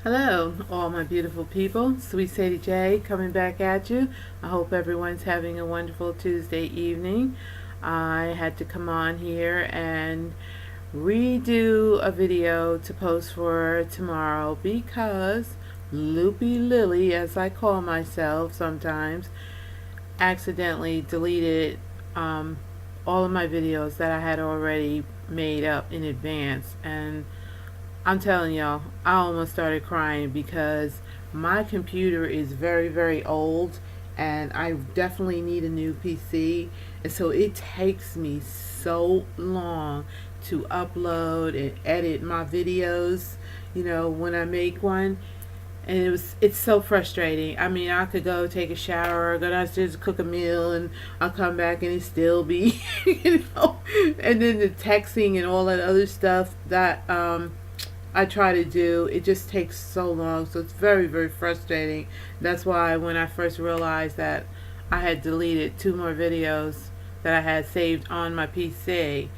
Hello, all my beautiful people. Sweet Sadie J coming back at you. I hope everyone's having a wonderful Tuesday evening. I had to come on here and redo a video to post for tomorrow because Loopy Lily, as I call myself sometimes, accidentally deleted all of my videos that I had already made up in advance, and I'm telling y'all, I almost started crying because my computer is very, very old and I definitely need a new PC. And so it takes me so long to upload and edit my videos, when I make one. And it's so frustrating. I mean, I could go take a shower, go downstairs, cook a meal, and I'll come back and it still be, and then the texting and all that other stuff that I try to do, it just takes so long. So it's very, very frustrating. That's why when I first realized that I had deleted 2 more videos that I had saved on my PC,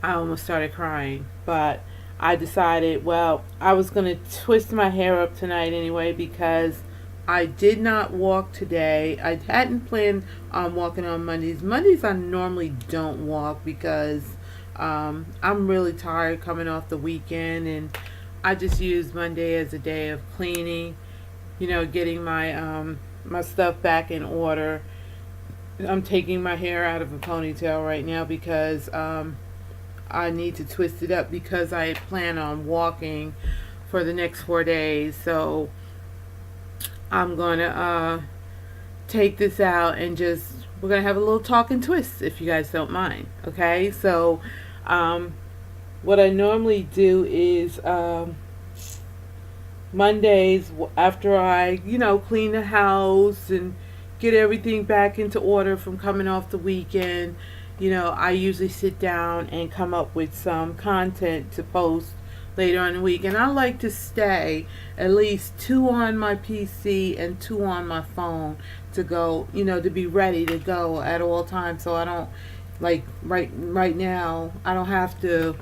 I almost started crying. But I decided, well, I was going to twist my hair up tonight anyway because I did not walk today. I hadn't planned on walking on Mondays. Mondays I normally don't walk because I'm really tired coming off the weekend, and I just use Monday as a day of cleaning, getting my stuff back in order. I'm taking my hair out of a ponytail right now because I need to twist it up because I plan on walking for the next 4 days. So I'm going to take this out and we're going to have a little talk and twist if you guys don't mind. Okay, so what I normally do is Mondays after I, clean the house and get everything back into order from coming off the weekend, I usually sit down and come up with some content to post later on in the week. And I like to stay at least 2 on my PC and 2 on my phone to go, to be ready to go at all times, so I don't, like right now, I don't have to,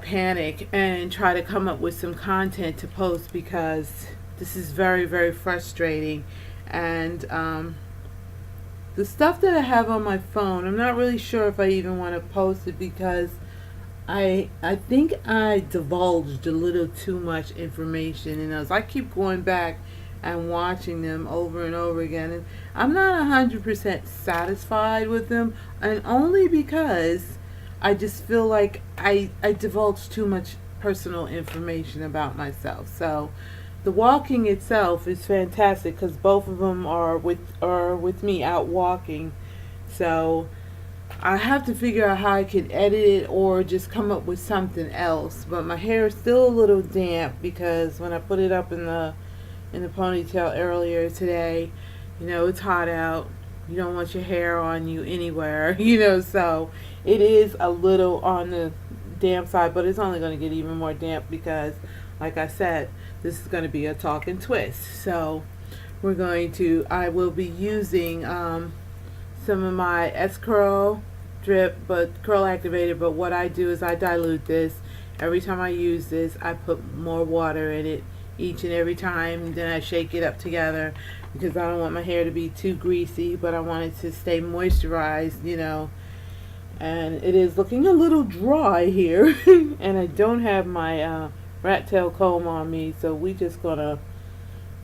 panic and try to come up with some content to post because this is very, very frustrating. And the stuff that I have on my phone, I'm not really sure if I even want to post it because I think I divulged a little too much information in those. I keep going back and watching them over and over again, and I'm not 100% satisfied with them, and only because I just feel like I divulge too much personal information about myself. So the walking itself is fantastic because both of them are with me out walking. So I have to figure out how I can edit it or just come up with something else. But my hair is still a little damp because when I put it up in the ponytail earlier today, it's hot out. You don't want your hair on you anywhere, so it is a little on the damp side, but it's only going to get even more damp because, like I said, this is going to be a talk and twist. So I will be using some of my S-Curl drip, but curl activated, but what I do is I dilute this. Every time I use this, I put more water in it each and every time, then I shake it up together because I don't want my hair to be too greasy, but I want it to stay moisturized, and it is looking a little dry here and I don't have my rat tail comb on me, so we just gonna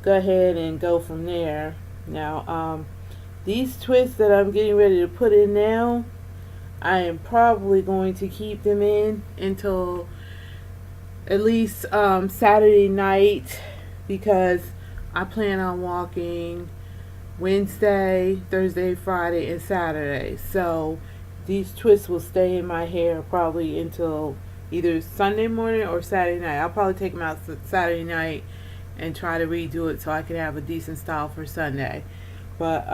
go ahead and go from there. Now these twists that I'm getting ready to put in now, I am probably going to keep them in until at least Saturday night because I plan on walking Wednesday, Thursday, Friday, and Saturday. So these twists will stay in my hair probably until either Sunday morning or Saturday night. I'll probably take them out Saturday night and try to redo it so I can have a decent style for Sunday. But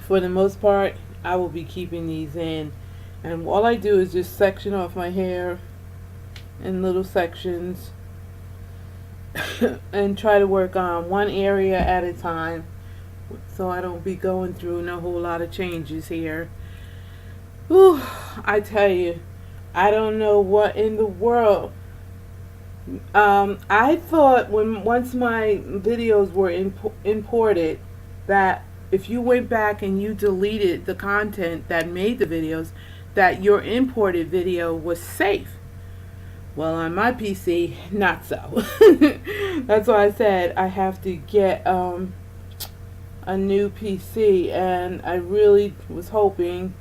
for the most part, I will be keeping these in. And all I do is just section off my hair in little sections and try to work on one area at a time so I don't be going through no whole lot of changes here. Whew, I tell you, I don't know what in the world I thought once my videos were imported that if you went back and you deleted the content that made the videos, that your imported video was safe. Well, on my PC, not so. That's why I said I have to get a new PC, and I really was hoping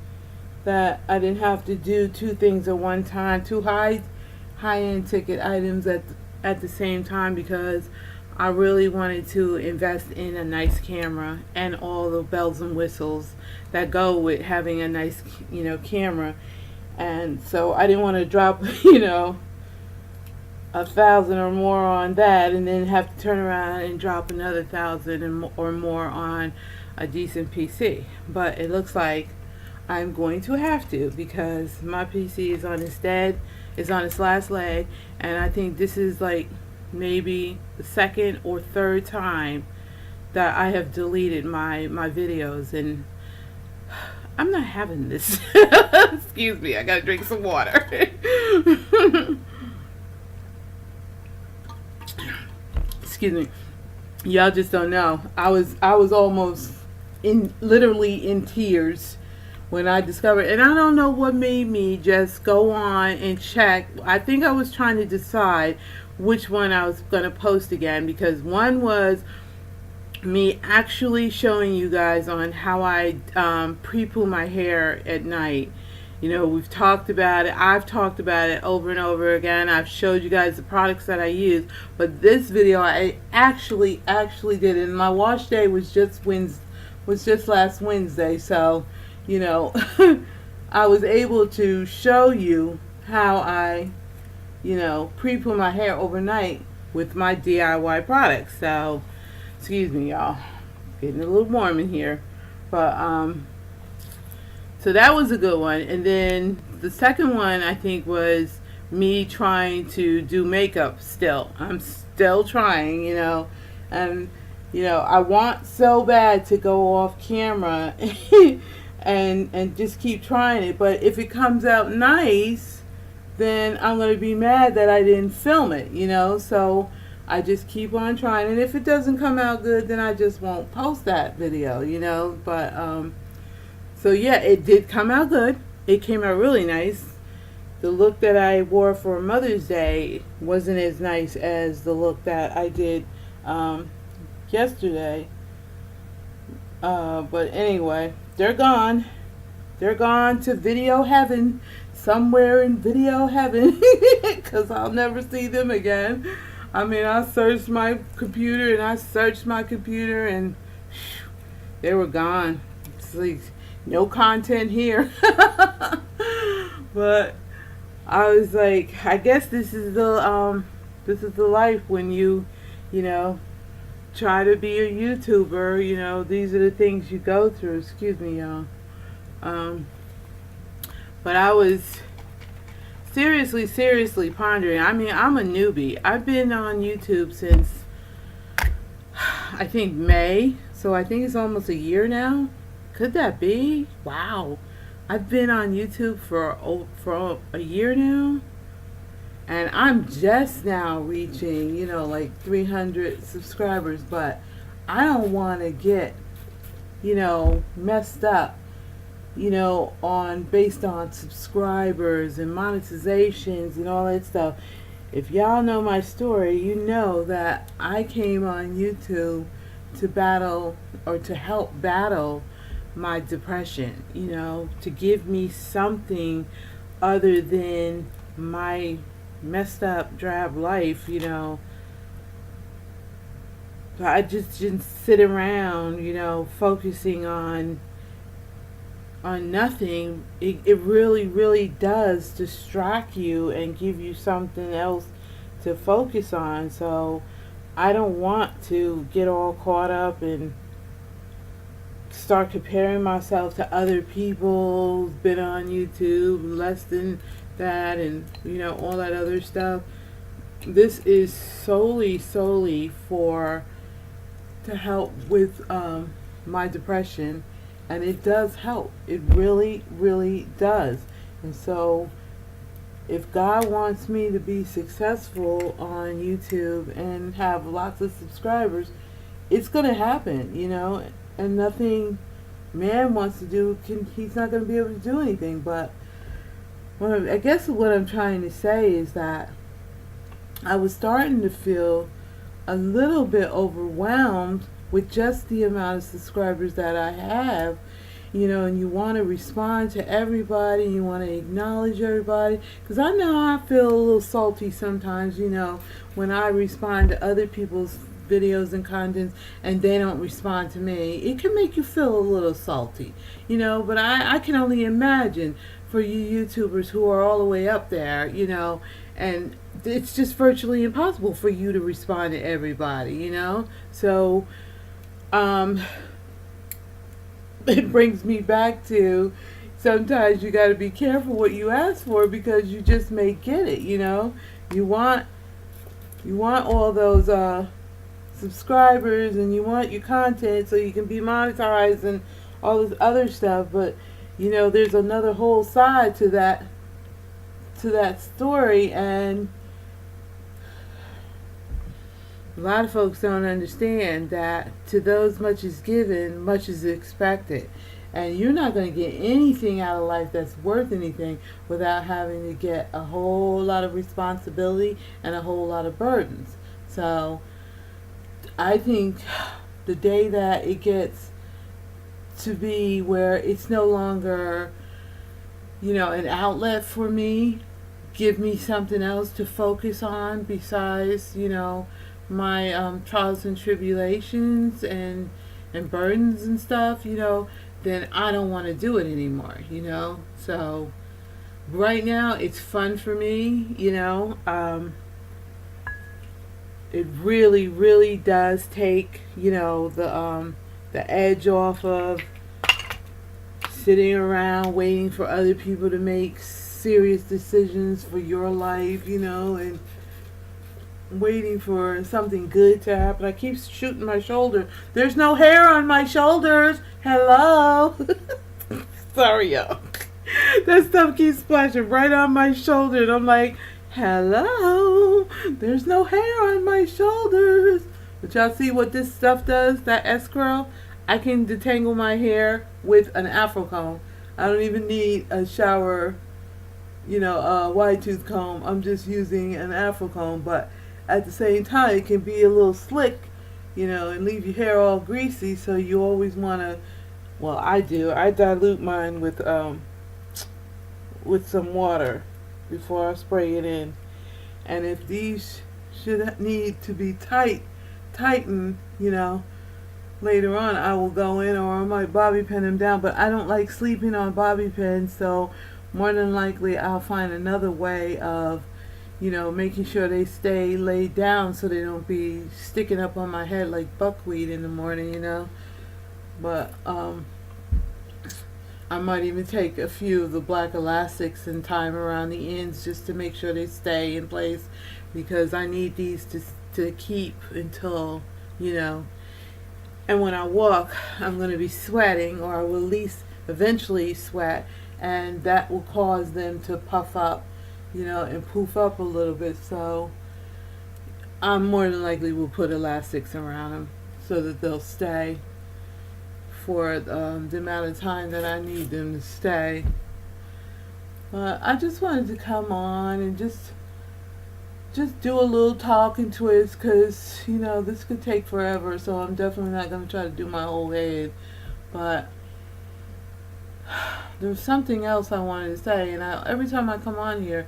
that I didn't have to do two things at one time, two high-end ticket items at the same time, because I really wanted to invest in a nice camera and all the bells and whistles that go with having a nice, camera. And so I didn't want to drop, 1,000 or more on that, and then have to turn around and drop another 1,000 or more on a decent PC. But it looks like I'm going to have to, because my PC is on its last leg, and I think this is like maybe the second or third time that I have deleted my videos, and I'm not having this. Excuse me, I gotta drink some water. Excuse me. Y'all just don't know. I was almost literally in tears when I discovered, and I don't know what made me just go on and check. I think I was trying to decide which one I was going to post again, because one was me actually showing you guys on how I pre-poo my hair at night. We've talked about it. I've talked about it over and over again. I've showed you guys the products that I use. But this video, I actually did it. And my wash day was just last Wednesday. So, I was able to show you how I, pre-poo my hair overnight with my DIY products. So, excuse me, y'all. Getting a little warm in here. But, so that was a good one. And then the second one, I think, was me trying to do makeup still. I'm still trying, and, I want so bad to go off camera and just keep trying it. But if it comes out nice, then I'm going to be mad that I didn't film it, So I just keep on trying. And if it doesn't come out good, then I just won't post that video, But, so yeah, it did come out good. It came out really nice. The look that I wore for Mother's Day wasn't as nice as the look that I did yesterday. But anyway, they're gone. They're gone to video heaven, somewhere in video heaven, because I'll never see them again. I mean, I searched my computer and and they were gone. It's like, no content here. But I was like, I guess this is the life when you try to be a YouTuber. These are the things you go through. Excuse me, y'all. But I was seriously pondering. I mean, I'm a newbie. I've been on YouTube since I think May, so I think it's almost a year now. Could that be? Wow. I've been on YouTube for a year now, and I'm just now reaching, like 300 subscribers, but I don't want to get, messed up, based on subscribers and monetizations and all that stuff. If y'all know my story, you know that I came on YouTube to battle, or to help battle, my depression, to give me something other than my messed up, drab life, But I just didn't sit around, focusing on nothing. It really does distract you and give you something else to focus on. So I don't want to get all caught up and start comparing myself to other people who've been on YouTube less than that, and all that other stuff. This is solely to help with my depression, and it does help. It really does. And so if God wants me to be successful on YouTube and have lots of subscribers, it's going to happen, you know, and nothing man wants to do, he's not going to be able to do anything. But I guess what I'm trying to say is that I was starting to feel a little bit overwhelmed with just the amount of subscribers that I have, you know, and you want to respond to everybody, you want to acknowledge everybody, because I know I feel a little salty sometimes, you know, when I respond to other people's videos and contents and they don't respond to me. It can make you feel a little salty, you know, but I can only imagine for you YouTubers who are all the way up there, you know, and it's just virtually impossible for you to respond to everybody, you know. So it brings me back to sometimes you got to be careful what you ask for, because you just may get it, you know. You want all those subscribers, and you want your content so you can be monetized and all this other stuff, but you know, there's another whole side to that story, and a lot of folks don't understand that to those much is given, much is expected. And you're not going to get anything out of life that's worth anything without having to get a whole lot of responsibility and a whole lot of burdens. So I think the day that it gets to be where it's no longer, you know, an outlet for me, give me something else to focus on besides, you know, my trials and tribulations and burdens and stuff, you know, then I don't want to do it anymore, you know. So right now it's fun for me, you know. It really, really does take, you know, the edge off of sitting around waiting for other people to make serious decisions for your life, you know, and waiting for something good to happen. I keep shooting my shoulder. There's no hair on my shoulders. Hello. Sorry, y'all. That stuff keeps splashing right on my shoulder, and I'm like, hello. There's no hair on my shoulders. But y'all see what this stuff does? That S-Curl? I can detangle my hair with an Afro comb. I don't even need a shower, you know, wide tooth comb. I'm just using an Afro comb, but at the same time it can be a little slick, you know, and leave your hair all greasy. So you always want to, well, I do, I dilute mine with some water before I spray it in. And if these should need to be tightened, you know, later on I will go in, or I might bobby pin them down. But I don't like sleeping on bobby pins, so more than likely I'll find another way of, you know, making sure they stay laid down so they don't be sticking up on my head like buckwheat in the morning, you know. But I might even take a few of the black elastics and tie them around the ends just to make sure they stay in place, because I need these to keep until, you know. And when I walk, I'm going to be sweating, or I will at least eventually sweat, and that will cause them to puff up, you know, and poof up a little bit. So I'm more than likely will put elastics around them so that they'll stay for the amount of time that I need them to stay. But I just wanted to come on and just do a little talk and twist, because, you know, this could take forever, so I'm definitely not going to try to do my whole head. But there's something else I wanted to say, and every time I come on here,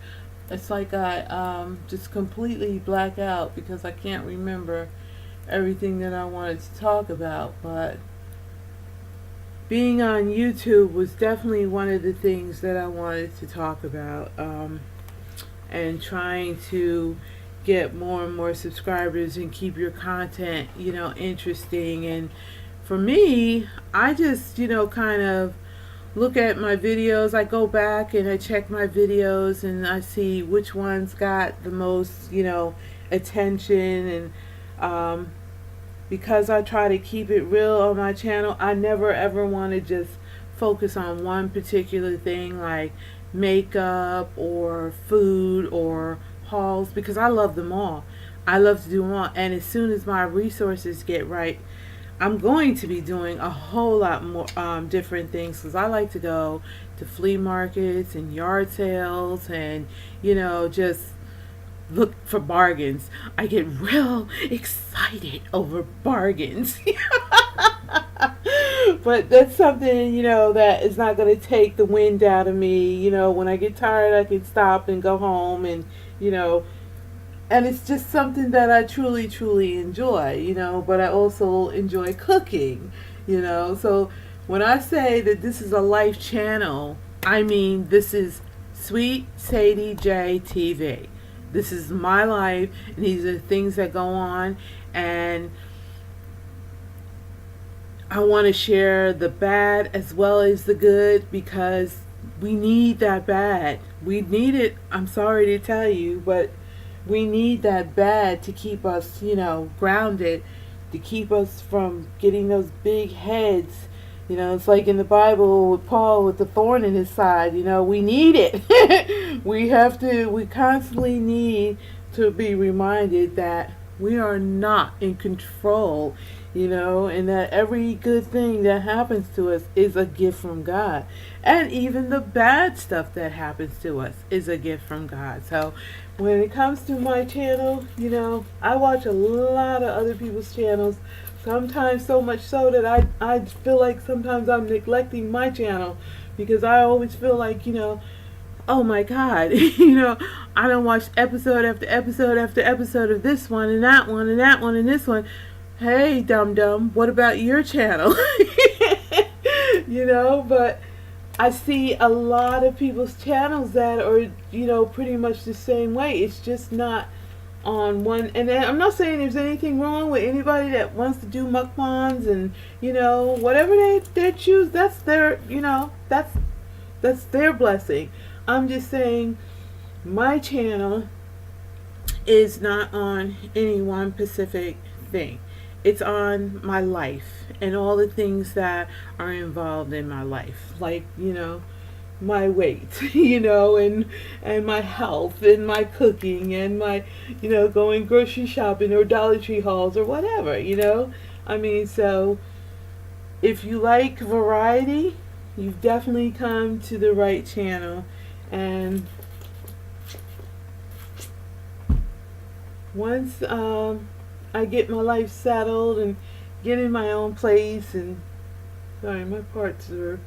it's like I just completely black out because I can't remember everything that I wanted to talk about. But being on YouTube was definitely one of the things that I wanted to talk about, and trying to get more and more subscribers and keep your content, you know, interesting. And for me, I just, you know, kind of look at my videos. I go back and I check my videos and I see which ones got the most, you know, attention. And because I try to keep it real on my channel, I never ever want to just focus on one particular thing, like makeup or food or hauls, because I love them all. I love to do them all. And as soon as my resources get right, I'm going to be doing a whole lot more different things, because I like to go to flea markets and yard sales and, just look for bargains. I get real excited over bargains. But that's something, that is not going to take the wind out of me. When I get tired, I can stop and go home and, and it's just something that I truly, truly enjoy, but I also enjoy cooking, So when I say that this is a life channel, I mean this is Sweet Sadie J TV. This is my life, and these are things that go on, and I want to share the bad as well as the good, because we need that bad. We need it, I'm sorry to tell you, but we need that bad to keep us, grounded, to keep us from getting those big heads. It's like in the Bible with Paul with the thorn in his side. We need it. We constantly need to be reminded that we are not in control, and that every good thing that happens to us is a gift from God. And even the bad stuff that happens to us is a gift from God. So when it comes to my channel, I watch a lot of other people's channels. Sometimes so much so that I feel like sometimes I'm neglecting my channel, because I always feel like, oh my God, I don't watch episode after episode after episode of this one and that one and that one and this one. Hey, dum-dum, what about your channel? But I see a lot of people's channels that are, pretty much the same way. It's just not on one. And then I'm not saying there's anything wrong with anybody that wants to do mukbangs and, whatever they choose, that's their, that's their blessing. I'm just saying my channel is not on any one specific thing. It's on my life and all the things that are involved in my life. Like, my weight, and my health and my cooking and my, going grocery shopping or Dollar Tree hauls or whatever, I mean, so if you like variety, you've definitely come to the right channel. And once I get my life settled and get in my own place, and sorry, my parts are,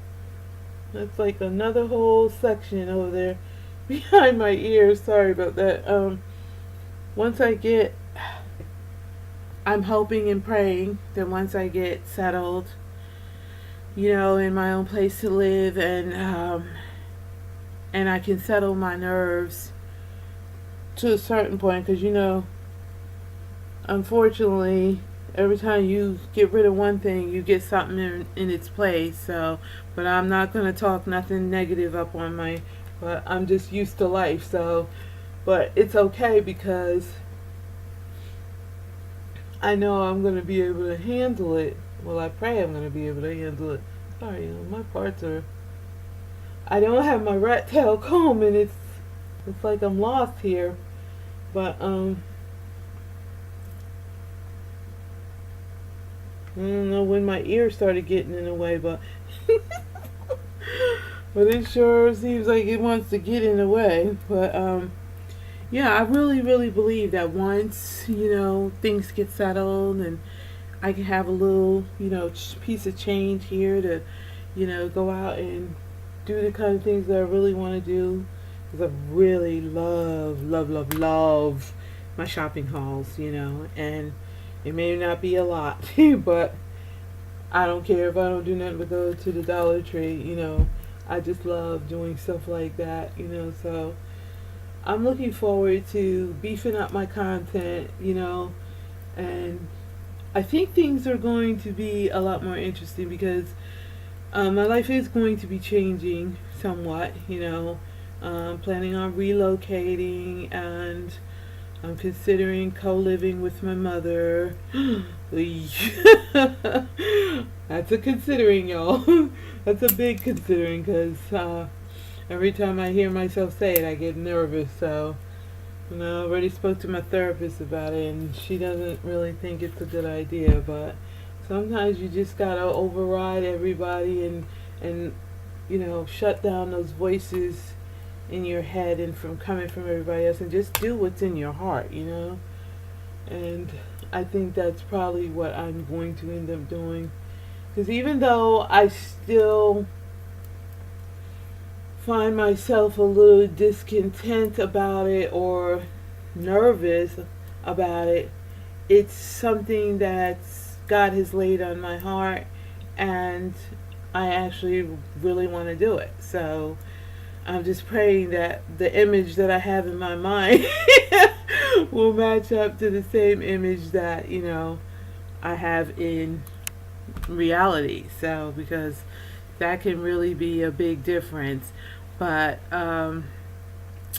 that's like another whole section over there behind my ears. Sorry about that. Once I get, I'm hoping and praying that once I get settled, in my own place to live, and I can settle my nerves to a certain point, because unfortunately, every time you get rid of one thing, you get something in its place. So, but I'm not going to talk nothing negative up on but I'm just used to life. So, but it's okay, because I know I'm going to be able to handle it. Well, I pray I'm going to be able to handle it. Sorry, my parts are, I don't have my rat tail comb, and it's like I'm lost here. But, I don't know when my ear started getting in the way, but but it sure seems like it wants to get in the way. But yeah, I really, really believe that once, things get settled and I can have a little, piece of change here to, go out and do the kind of things that I really want to do. Because I really love, love, love, love my shopping hauls, and it may not be a lot, but I don't care if I don't do nothing but go to the Dollar Tree, I just love doing stuff like that, so I'm looking forward to beefing up my content, and I think things are going to be a lot more interesting, because my life is going to be changing somewhat, I'm planning on relocating, and I'm considering co-living with my mother. That's a considering, y'all. That's a big considering, because Every time I hear myself say it, I get nervous. So, I already spoke to my therapist about it, and she doesn't really think it's a good idea. But sometimes you just gotta override everybody and shut down those voices in your head and from coming from everybody else, and just do what's in your heart. And I think that's probably what I'm going to end up doing. Because even though I still find myself a little discontent about it or nervous about it, it's something that God has laid on my heart, and I actually really want to do it. So I'm just praying that the image that I have in my mind will match up to the same image that, I have in reality. So, because that can really be a big difference. But I'm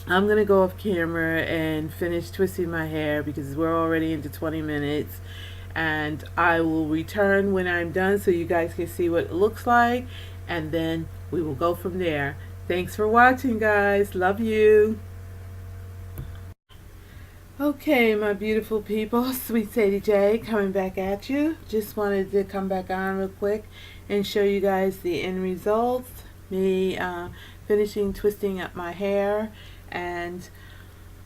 going to go off camera and finish twisting my hair because we're already into 20 minutes. And I will return when I'm done so you guys can see what it looks like. And then we will go from there. Thanks for watching, guys. Love you. Okay, my beautiful people, Sweet Sadie J coming back at you. Just wanted to come back on real quick and show you guys the end results. Me finishing twisting up my hair, and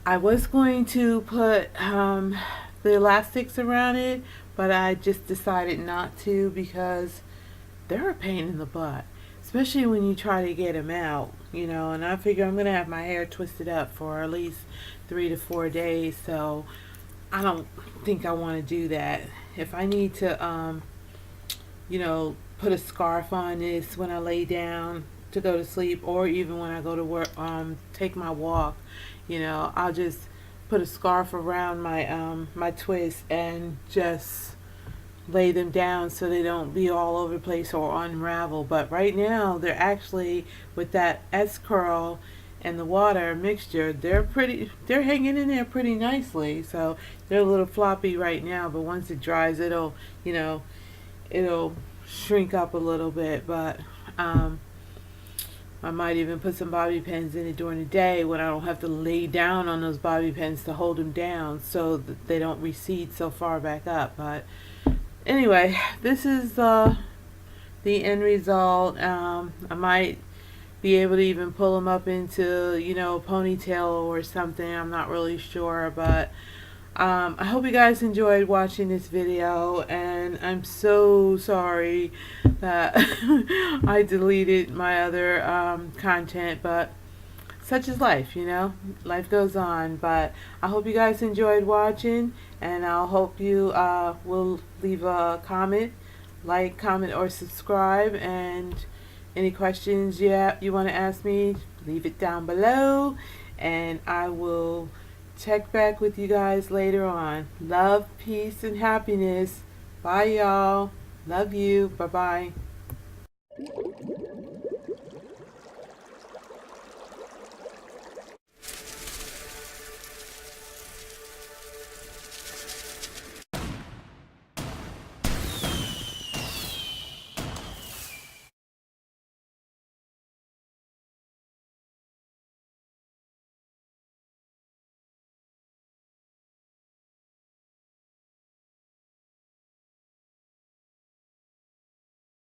I was going to put the elastics around it, but I just decided not to because they're a pain in the butt, especially when you try to get them out, and I figure I'm going to have my hair twisted up for at least 3 to 4 days, so I don't think I want to do that. If I need to, put a scarf on this when I lay down to go to sleep, or even when I go to work, take my walk, I'll just put a scarf around my twist and just lay them down so they don't be all over the place or unravel. But right now they're actually, with that S-curl and the water mixture, they're hanging in there pretty nicely. So they're a little floppy right now, but once it dries, it'll shrink up a little bit. But I might even put some bobby pins in it during the day when I don't have to lay down on those bobby pins to hold them down so that they don't recede so far back up. But anyway, this is the end result. I might be able to even pull them up into, a ponytail or something. I'm not really sure, but I hope you guys enjoyed watching this video, and I'm so sorry that I deleted my other content, but such is life, life goes on. But I hope you guys enjoyed watching, and I'll hope you will leave a comment, like, comment, or subscribe. And any questions you want to ask me, leave it down below, and I will check back with you guys later on. Love, peace, and happiness. Bye, y'all. Love you. Bye-bye.